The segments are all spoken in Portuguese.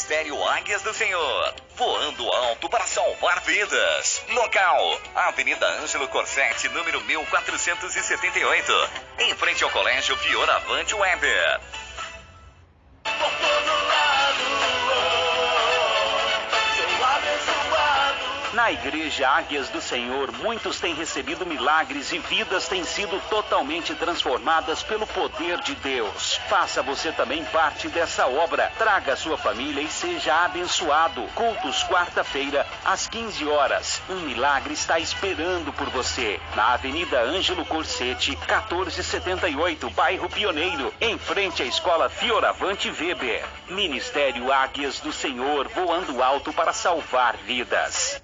Ministério Águias do Senhor, voando alto para salvar vidas. Local: Avenida Ângelo Corsetti, número 1478, em frente ao Colégio Fioravante Weber. Na Igreja Águias do Senhor, muitos têm recebido milagres e vidas têm sido totalmente transformadas pelo poder de Deus. Faça você também parte dessa obra. Traga a sua família e seja abençoado. Cultos quarta-feira, às 15 horas. Um milagre está esperando por você. Na Avenida Ângelo Corsetti, 1478, bairro Pioneiro, em frente à Escola Fioravante Weber. Ministério Águias do Senhor, voando alto para salvar vidas.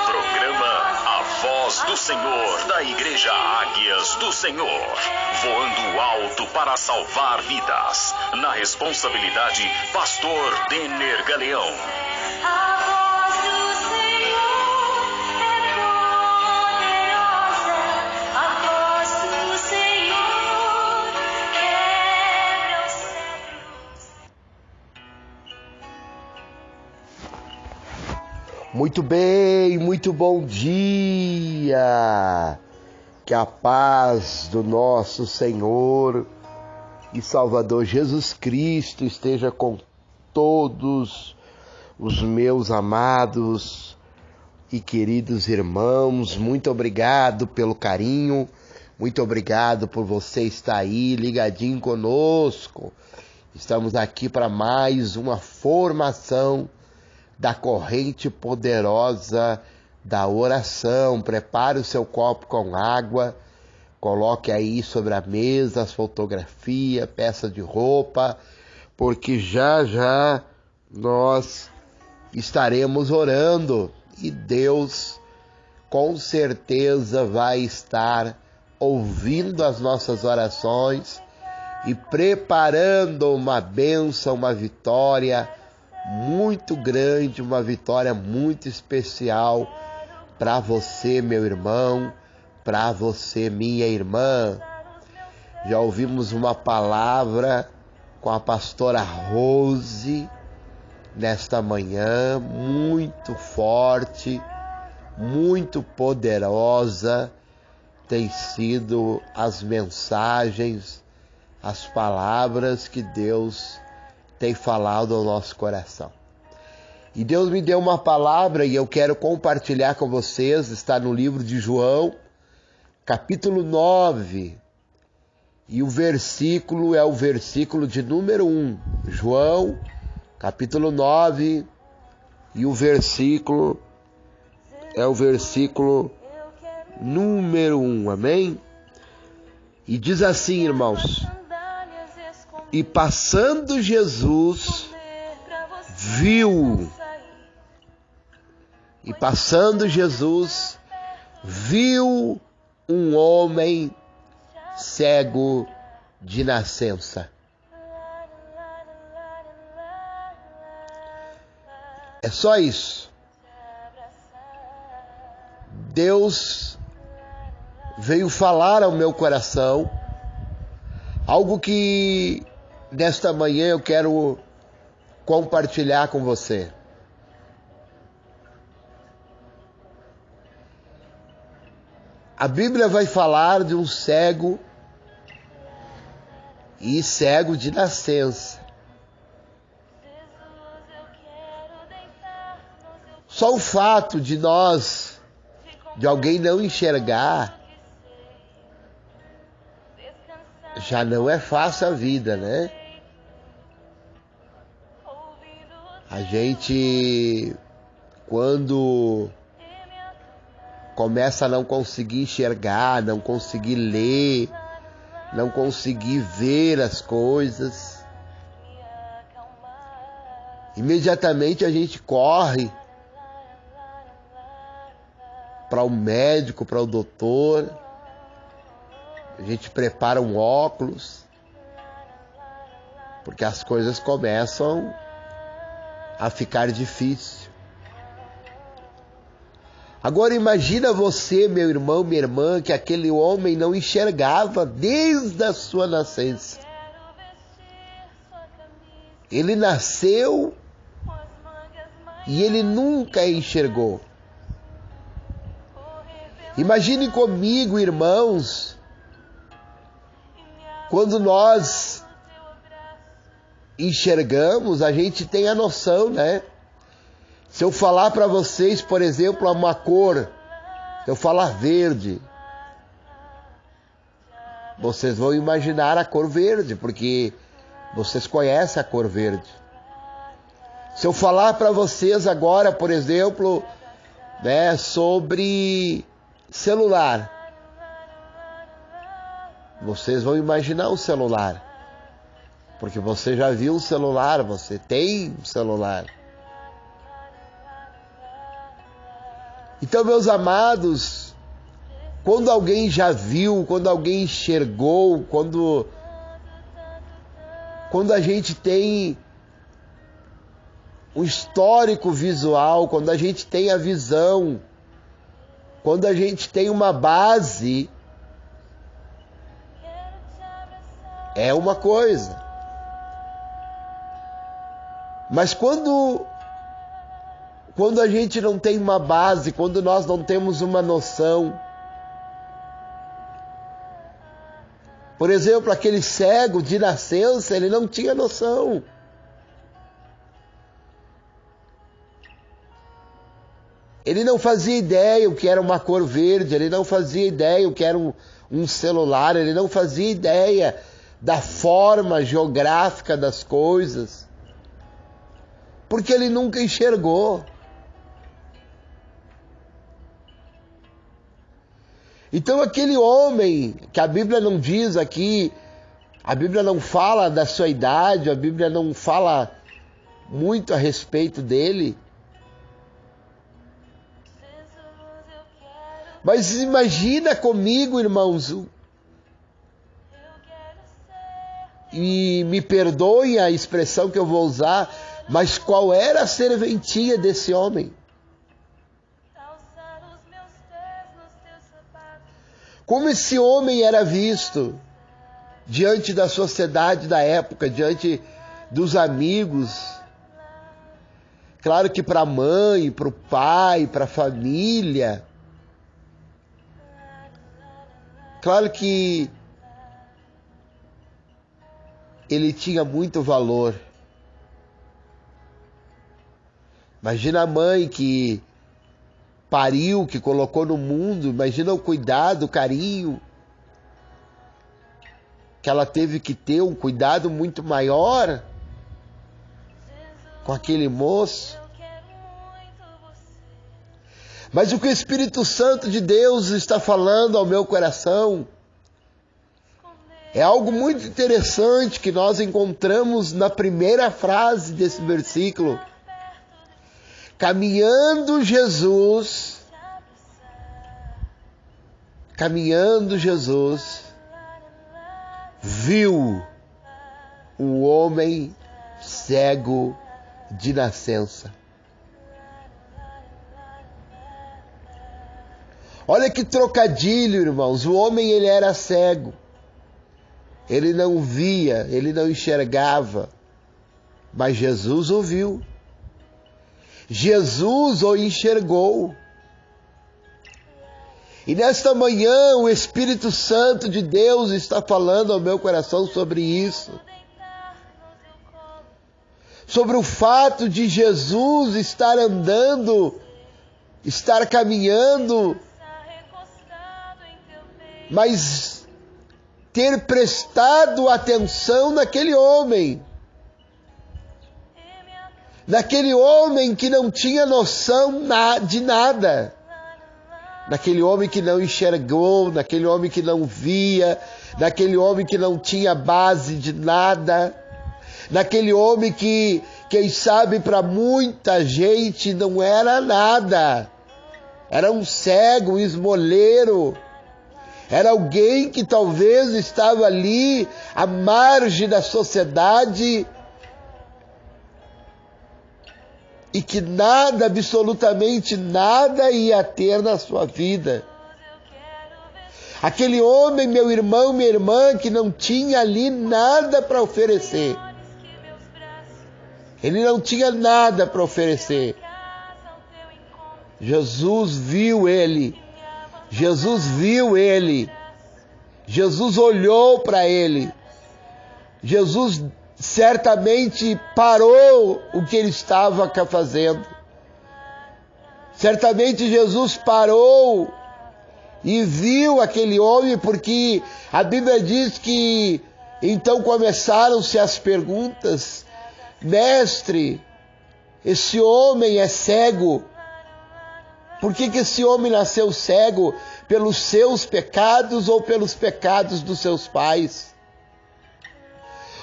Programa A Voz do Senhor, da Igreja Águias do Senhor, voando alto para salvar vidas. Na responsabilidade, Pastor Denner Galeão. Muito bem, muito bom dia! Que a paz do nosso Senhor e Salvador Jesus Cristo esteja com todos os meus amados e queridos irmãos. Muito obrigado pelo carinho, muito obrigado por você estar aí ligadinho conosco. Estamos aqui para mais uma formação da corrente poderosa da oração. Prepare o seu copo com água, coloque aí sobre a mesa as fotografias, peça de roupa, porque já já nós estaremos orando e Deus com certeza vai estar ouvindo as nossas orações e preparando uma bênção, uma vitória muito grande, uma vitória muito especial para você, meu irmão, para você, minha irmã. Já ouvimos uma palavra com a pastora Rose nesta manhã, muito forte, muito poderosa. Tem sido as mensagens, as palavras que Deus tem falado ao nosso coração. E Deus me deu uma palavra e eu quero compartilhar com vocês. Está no livro de João, capítulo 9. E o versículo é o versículo de número 1. João, capítulo 9. E o versículo é o versículo número 1. Amém? E diz assim, irmãos: e passando Jesus viu um homem cego de nascença. É só isso. Deus veio falar ao meu coração algo que nesta manhã eu quero compartilhar com você. A Bíblia vai falar de um cego e cego de nascença. Só o fato de alguém não enxergar, já não é fácil a vida, né? A gente, quando começa a não conseguir enxergar, não conseguir ler, não conseguir ver as coisas, imediatamente a gente corre para o médico, para o doutor, a gente prepara um óculos, porque as coisas começam a ficar difícil. Agora imagina você, meu irmão, minha irmã, que aquele homem não enxergava desde a sua nascença. Ele nasceu e ele nunca enxergou. Imagine comigo, irmãos, quando nós enxergamos, a gente tem a noção, né? Se eu falar para vocês, por exemplo, uma cor, se eu falar verde, vocês vão imaginar a cor verde, porque vocês conhecem a cor verde. Se eu falar para vocês agora, por exemplo, né, sobre celular, vocês vão imaginar o celular, porque você já viu o celular, você tem um celular. Então, meus amados, quando alguém já viu, quando alguém enxergou, quando a gente tem um histórico visual, quando a gente tem a visão, quando a gente tem uma base, é uma coisa. Mas quando a gente não tem uma base, quando nós não temos uma noção, por exemplo, aquele cego de nascença, ele não tinha noção. Ele não fazia ideia o que era uma cor verde, ele não fazia ideia o que era um celular, ele não fazia ideia da forma geográfica das coisas, porque ele nunca enxergou. Então aquele homem, que a Bíblia não diz aqui, a Bíblia não fala da sua idade, a Bíblia não fala muito a respeito dele. Mas imagina comigo, irmãos, e me perdoem a expressão que eu vou usar, mas qual era a serventia desse homem? Como esse homem era visto diante da sociedade da época, diante dos amigos? Claro que para a mãe, para o pai, para a família. Claro que ele tinha muito valor. Imagina a mãe que pariu, que colocou no mundo, imagina o cuidado, o carinho que ela teve que ter, um cuidado muito maior com aquele moço. Mas o que o Espírito Santo de Deus está falando ao meu coração é algo muito interessante que nós encontramos na primeira frase desse versículo. Caminhando Jesus, viu o homem cego de nascença. Olha que trocadilho, irmãos. O homem, ele era cego. Ele não via, ele não enxergava. Mas Jesus o viu. Jesus o enxergou. E nesta manhã o Espírito Santo de Deus está falando ao meu coração sobre isso. Sobre o fato de Jesus estar andando, estar caminhando, mas ter prestado atenção naquele homem. Naquele homem que não tinha noção de nada. Naquele homem que não enxergou, naquele homem que não via, naquele homem que não tinha base de nada, naquele homem que, quem sabe, para muita gente não era nada. Era um cego, um esmoleiro. Era alguém que talvez estava ali à margem da sociedade, e que nada, absolutamente nada ia ter na sua vida. Aquele homem, meu irmão, minha irmã, que não tinha ali nada para oferecer. Ele não tinha nada para oferecer. Jesus viu ele. Jesus viu ele. Jesus olhou para ele. Jesus certamente parou o que ele estava fazendo. Certamente Jesus parou e viu aquele homem, porque a Bíblia diz que então começaram-se as perguntas. Mestre, esse homem é cego. Por que esse homem nasceu cego? Pelos seus pecados ou pelos pecados dos seus pais?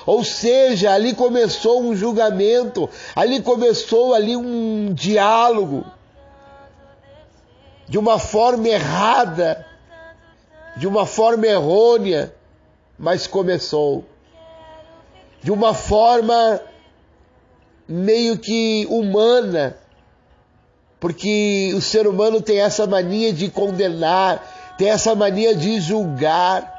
Ou seja, ali começou um julgamento, ali começou um diálogo, de uma forma errada, de uma forma errônea, mas começou. De uma forma meio que humana, porque o ser humano tem essa mania de condenar, tem essa mania de julgar.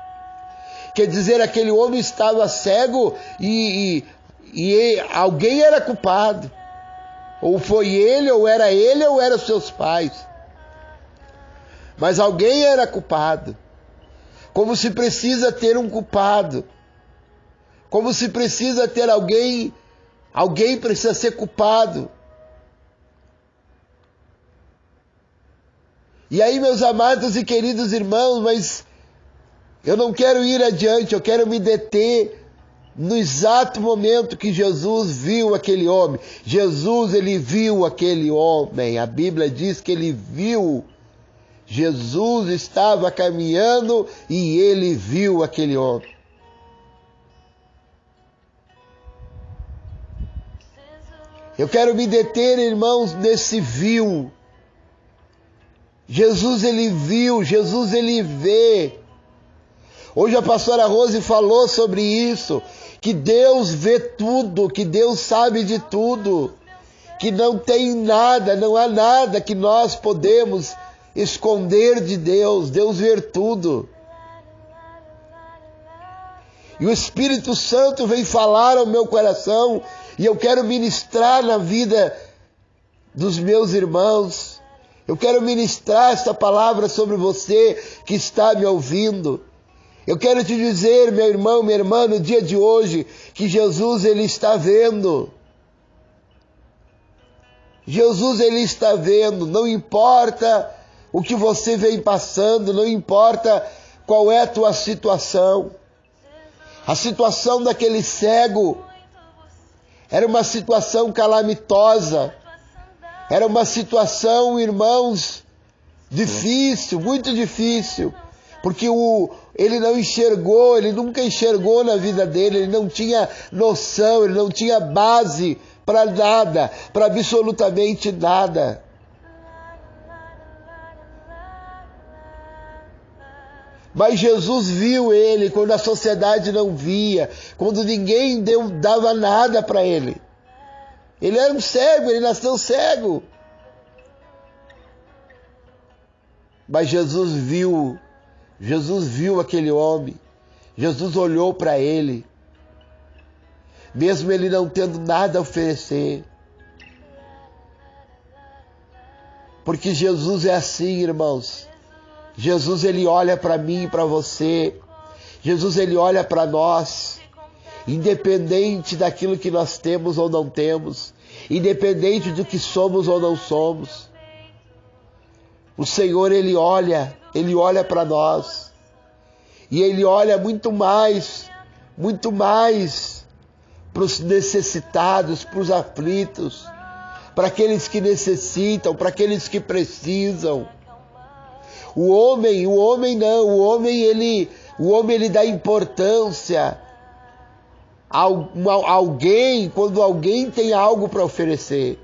Quer dizer, aquele homem estava cego e alguém era culpado. Ou foi ele, ou eram seus pais. Mas alguém era culpado. Como se precisa ter um culpado. Como se precisa ter alguém precisa ser culpado. E aí, meus amados e queridos irmãos, mas eu não quero ir adiante, eu quero me deter no exato momento que Jesus viu aquele homem. Jesus, ele viu aquele homem. A Bíblia diz que ele viu. Jesus estava caminhando e ele viu aquele homem. Eu quero me deter, irmãos, nesse viu. Jesus, ele viu, Jesus, ele vê. Hoje a pastora Rose falou sobre isso, que Deus vê tudo, que Deus sabe de tudo, que não tem nada, não há nada que nós podemos esconder de Deus. Deus vê tudo. E o Espírito Santo vem falar ao meu coração, e eu quero ministrar na vida dos meus irmãos. Eu quero ministrar esta palavra sobre você que está me ouvindo. Eu quero te dizer, meu irmão, minha irmã, no dia de hoje, que Jesus, ele está vendo. Jesus, ele está vendo. Não importa o que você vem passando, não importa qual é a tua situação. A situação daquele cego era uma situação calamitosa. Era uma situação, irmãos, difícil, muito difícil. Porque ele não enxergou, ele nunca enxergou na vida dele, ele não tinha noção, ele não tinha base para nada, para absolutamente nada. Mas Jesus viu ele quando a sociedade não via, quando ninguém dava nada para ele. Ele era um cego, ele nasceu cego. Mas Jesus viu aquele homem. Jesus olhou para ele, mesmo ele não tendo nada a oferecer. Porque Jesus é assim, irmãos. Jesus, ele olha para mim e para você. Jesus, ele olha para nós. Independente daquilo que nós temos ou não temos. Independente do que somos ou não somos. O Senhor, ele olha para nós. E ele olha muito mais para os necessitados, para os aflitos, para aqueles que necessitam, para aqueles que precisam. O homem ele dá importância a alguém quando alguém tem algo para oferecer.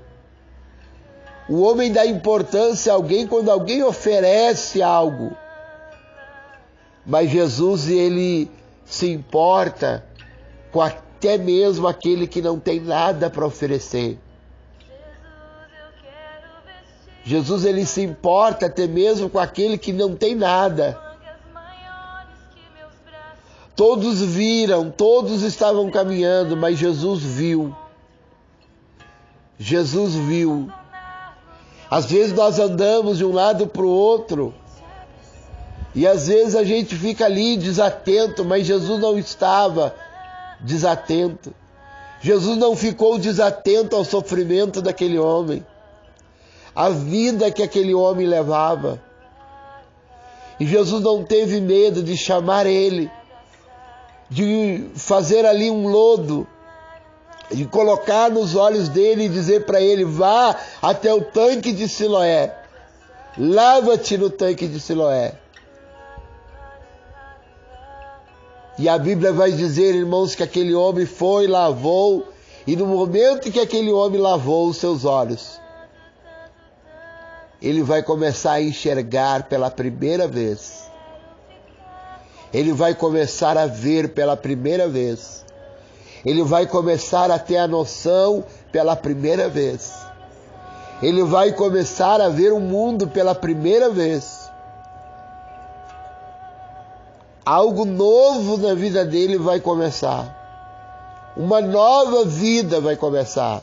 O homem dá importância a alguém quando alguém oferece algo. Mas Jesus, ele se importa com até mesmo aquele que não tem nada para oferecer. Jesus, ele se importa até mesmo com aquele que não tem nada. Todos viram, todos estavam caminhando, mas Jesus viu. Jesus viu. Às vezes nós andamos de um lado para o outro, e às vezes a gente fica ali desatento, mas Jesus não estava desatento. Jesus não ficou desatento ao sofrimento daquele homem, a vida que aquele homem levava. E Jesus não teve medo de chamar ele, de fazer ali um lodo, de colocar nos olhos dele e dizer para ele: vá até o tanque de Siloé, lava-te no tanque de Siloé. E a Bíblia vai dizer, irmãos, que aquele homem foi, lavou, e no momento que aquele homem lavou os seus olhos, ele vai começar a enxergar pela primeira vez. Ele vai começar a ver pela primeira vez. Ele vai começar a ter a noção pela primeira vez. Ele vai começar a ver o mundo pela primeira vez. Algo novo na vida dele vai começar. Uma nova vida vai começar.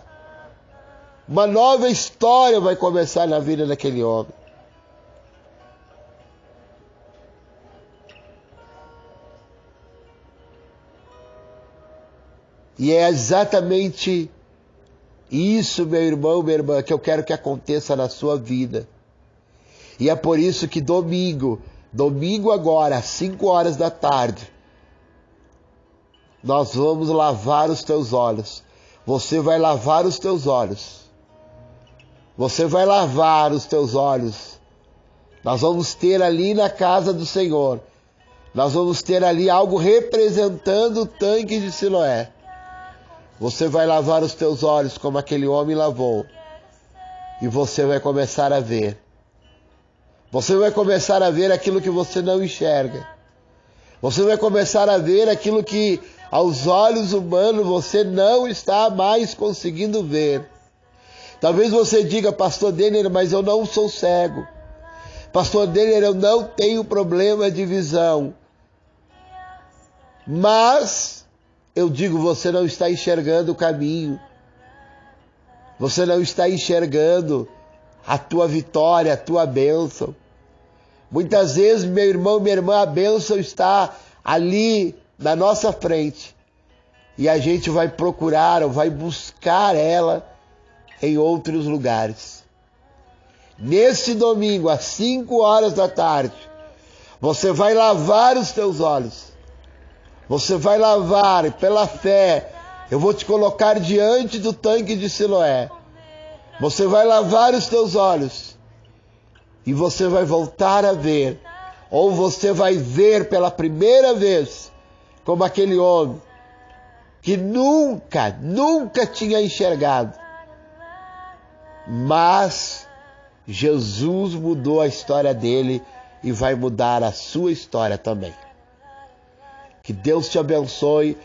Uma nova história vai começar na vida daquele homem. E é exatamente isso, meu irmão, minha irmã, que eu quero que aconteça na sua vida. E é por isso que domingo agora, às 5 horas da tarde, nós vamos lavar os teus olhos. Você vai lavar os teus olhos. Você vai lavar os teus olhos. Nós vamos ter ali na casa do Senhor, nós vamos ter ali algo representando o tanque de Siloé. Você vai lavar os teus olhos como aquele homem lavou. E você vai começar a ver. Você vai começar a ver aquilo que você não enxerga. Você vai começar a ver aquilo que aos olhos humanos você não está mais conseguindo ver. Talvez você diga: pastor Denner, mas eu não sou cego. Pastor Denner, eu não tenho problema de visão. Mas eu digo, você não está enxergando o caminho. Você não está enxergando a tua vitória, a tua bênção. Muitas vezes, meu irmão, minha irmã, a bênção está ali na nossa frente. E a gente vai procurar ou vai buscar ela em outros lugares. Nesse domingo, às 5 horas da tarde, você vai lavar os teus olhos. Você vai lavar pela fé. Eu vou te colocar diante do tanque de Siloé. Você vai lavar os teus olhos. E você vai voltar a ver. Ou você vai ver pela primeira vez, como aquele homem que nunca tinha enxergado. Mas Jesus mudou a história dele e vai mudar a sua história também. Que Deus te abençoe.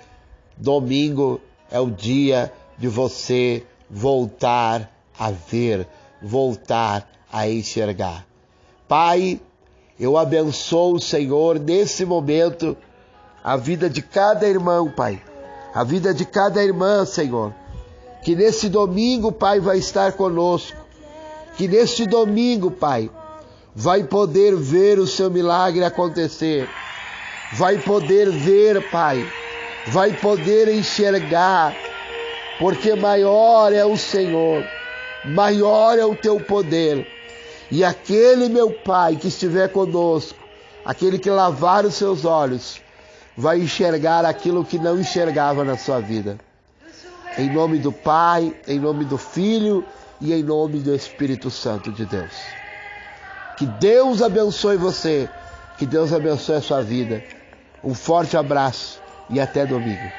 Domingo é o dia de você voltar a ver, voltar a enxergar. Pai, eu abençoo o Senhor nesse momento, a vida de cada irmão, Pai. A vida de cada irmã, Senhor. Que nesse domingo, Pai, vai estar conosco. Que neste domingo, Pai, vai poder ver o seu milagre acontecer. Vai poder ver, Pai. Vai poder enxergar. Porque maior é o Senhor. Maior é o teu poder. E aquele, meu Pai, que estiver conosco, aquele que lavar os seus olhos, vai enxergar aquilo que não enxergava na sua vida. Em nome do Pai, em nome do Filho e em nome do Espírito Santo de Deus. Que Deus abençoe você. Que Deus abençoe a sua vida. Um forte abraço e até domingo.